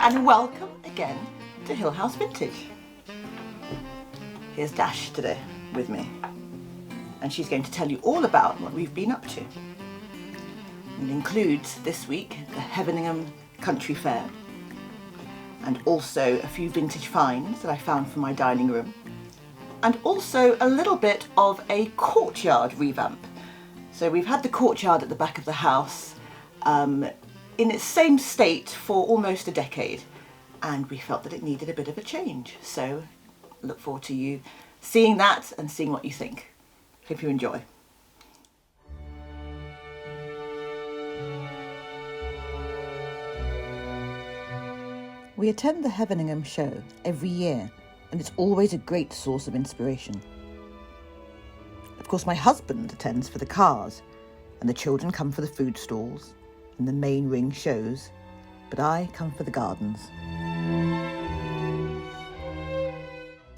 and welcome again to Hill House Vintage. Here's Dash today with me, and she's going to tell you all about what we've been up to. It includes this week the Heveningham Country Fair, and also a few vintage finds that I found for my dining room, and also a little bit of a courtyard revamp. So we've had the courtyard at the back of the house in its same state for almost a decade, and we felt that it needed a bit of a change. So I look forward to you seeing that and seeing what you think. Hope you enjoy. We attend the Heveningham show every year, and it's always a great source of inspiration. Of course, my husband attends for the cars, and the children come for the food stalls and the main ring shows, but I come for the gardens.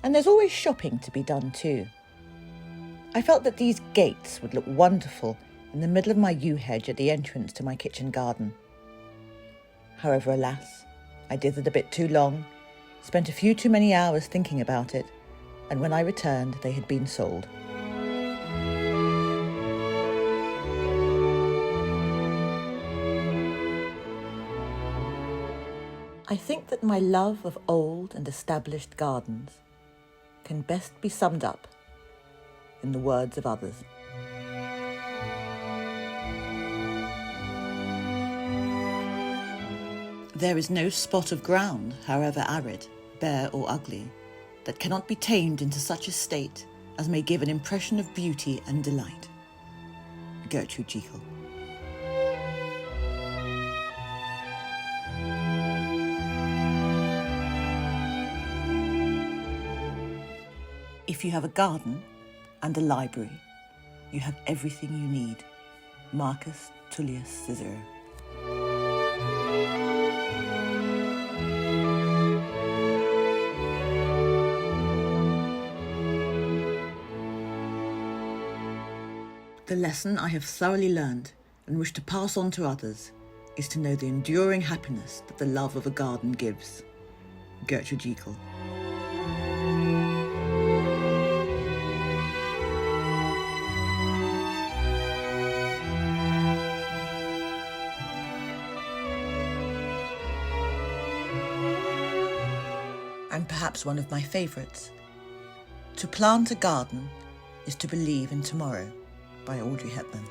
And there's always shopping to be done too. I felt that these gates would look wonderful in the middle of my yew hedge at the entrance to my kitchen garden. However, alas, I dithered a bit too long, spent a few too many hours thinking about it, and when I returned, they had been sold. I think that my love of old and established gardens can best be summed up in the words of others. There is no spot of ground, however arid, bare or ugly, that cannot be tamed into such a state as may give an impression of beauty and delight. Gertrude Jekyll. If you have a garden and a library, you have everything you need. Marcus Tullius Cicero. The lesson I have thoroughly learned and wish to pass on to others is to know the enduring happiness that the love of a garden gives. Gertrude Jekyll. And perhaps one of my favourites. To plant a garden is to believe in tomorrow, by Audrey Hepburn.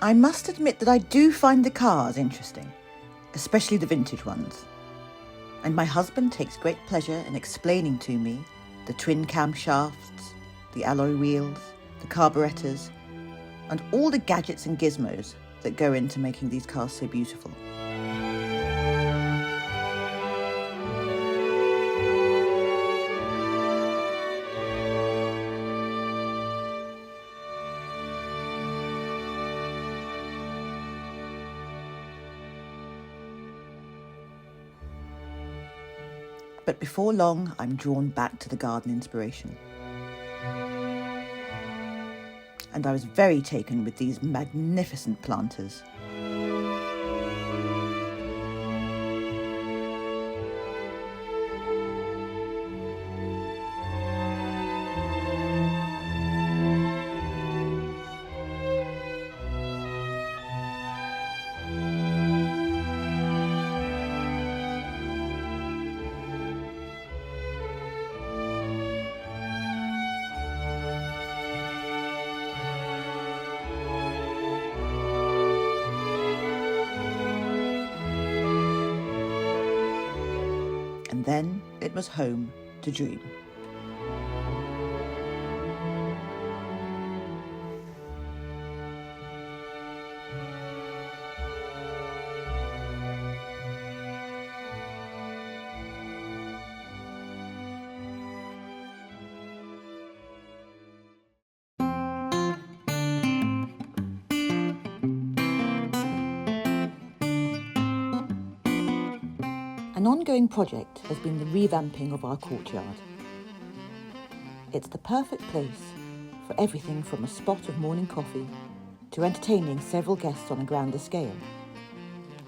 I must admit that I do find the cars interesting, especially the vintage ones. And my husband takes great pleasure in explaining to me the twin camshafts, the alloy wheels, the carburettors, and all the gadgets and gizmos that go into making these cars so beautiful. But before long, I'm drawn back to the garden inspiration. And I was very taken with these magnificent planters. And then it was home to dream. An ongoing project has been the revamping of our courtyard. It's the perfect place for everything from a spot of morning coffee to entertaining several guests on a grander scale.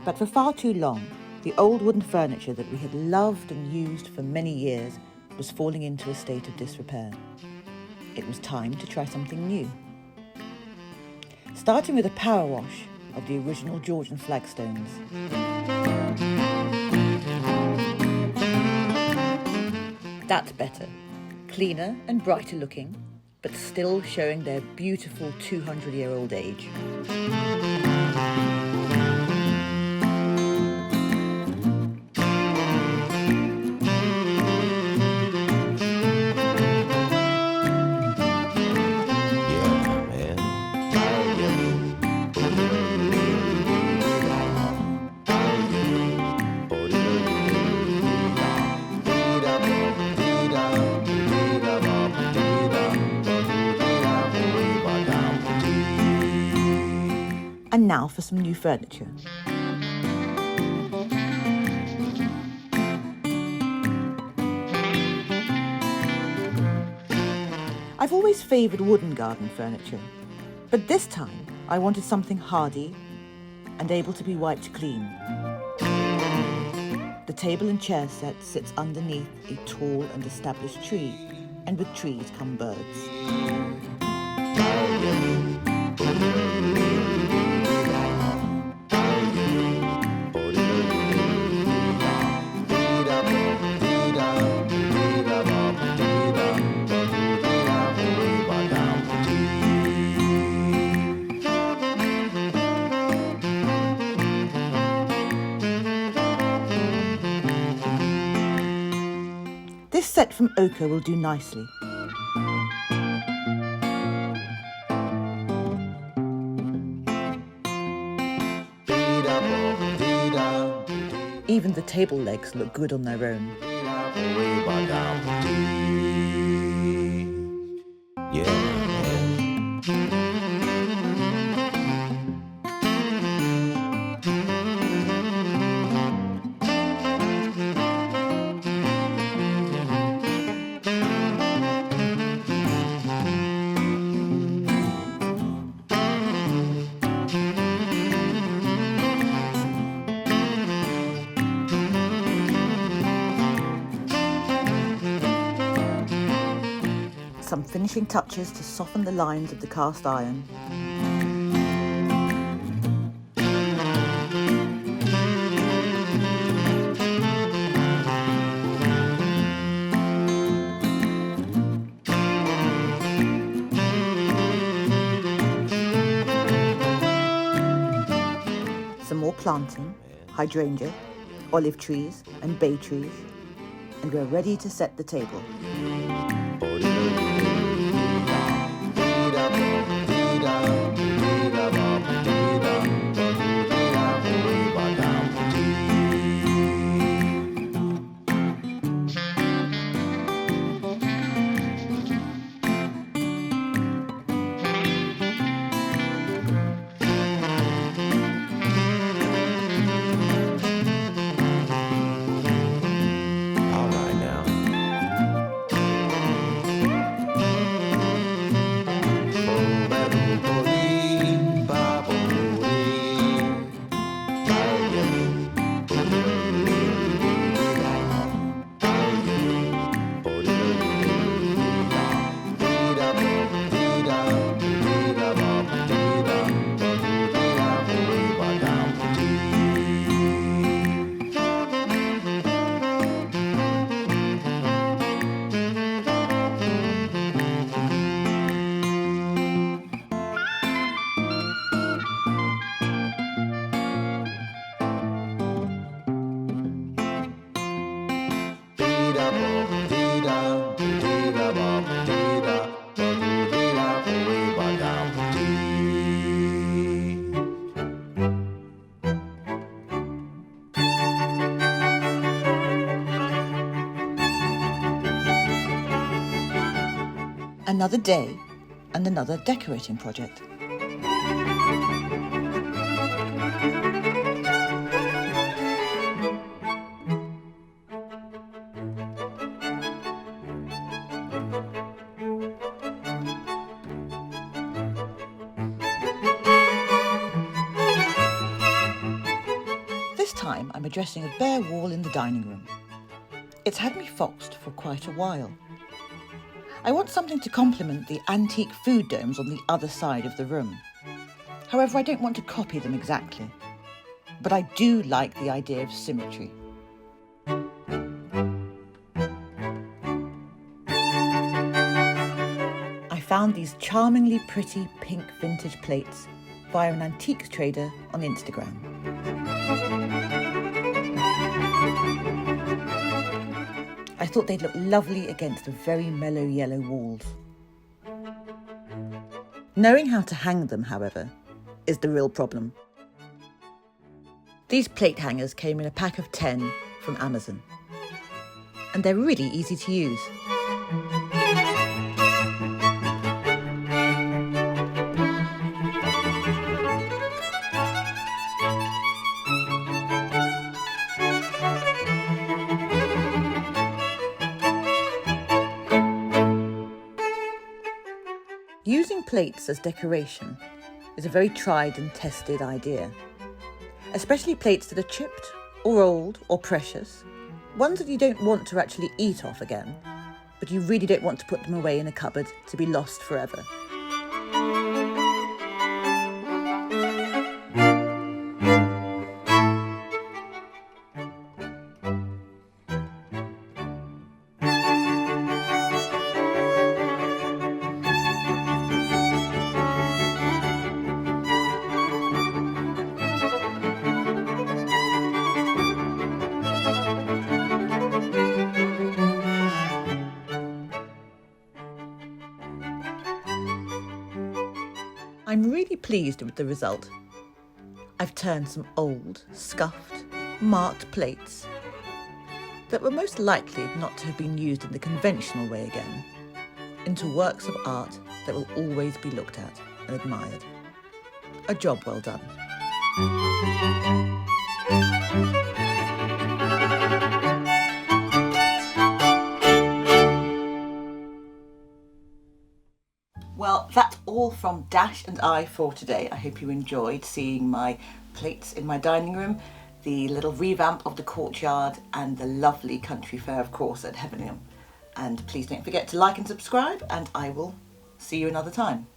But for far too long, the old wooden furniture that we had loved and used for many years was falling into a state of disrepair. It was time to try something new. Starting with a power wash of the original Georgian flagstones. That's better, cleaner and brighter looking, but still showing their beautiful 200-year-old age. And now for some new furniture. I've always favoured wooden garden furniture, but this time I wanted something hardy and able to be wiped clean. The table and chair set sits underneath a tall and established tree, and with trees come birds. This set from ochre will do nicely. Even the table legs look good on their own. Some finishing touches to soften the lines of the cast iron. planting hydrangea, olive trees and bay trees, and we're ready to set the table. Another day and another decorating project. This time I'm addressing a bare wall in the dining room. It's had me foxed for quite a while. I want something to complement the antique food domes on the other side of the room. However, I don't want to copy them exactly, but I do like the idea of symmetry. I found these charmingly pretty pink vintage plates via an antiques trader on Instagram. I thought they'd look lovely against the very mellow yellow walls. Knowing how to hang them, however, is the real problem. These plate hangers came in a pack of 10 from Amazon, and they're really easy to use. Using plates as decoration is a very tried and tested idea, especially plates that are chipped or old or precious, ones that you don't want to actually eat off again, but you really don't want to put them away in a cupboard to be lost forever. I'm really pleased with the result. I've turned some old, scuffed, marked plates that were most likely not to have been used in the conventional way again into works of art that will always be looked at and admired. A job well done. Well, that's all from Dash and I for today. I hope you enjoyed seeing my plates in my dining room, the little revamp of the courtyard, and the lovely country fair, of course, at Heavenham. And please don't forget to like and subscribe, and I will see you another time.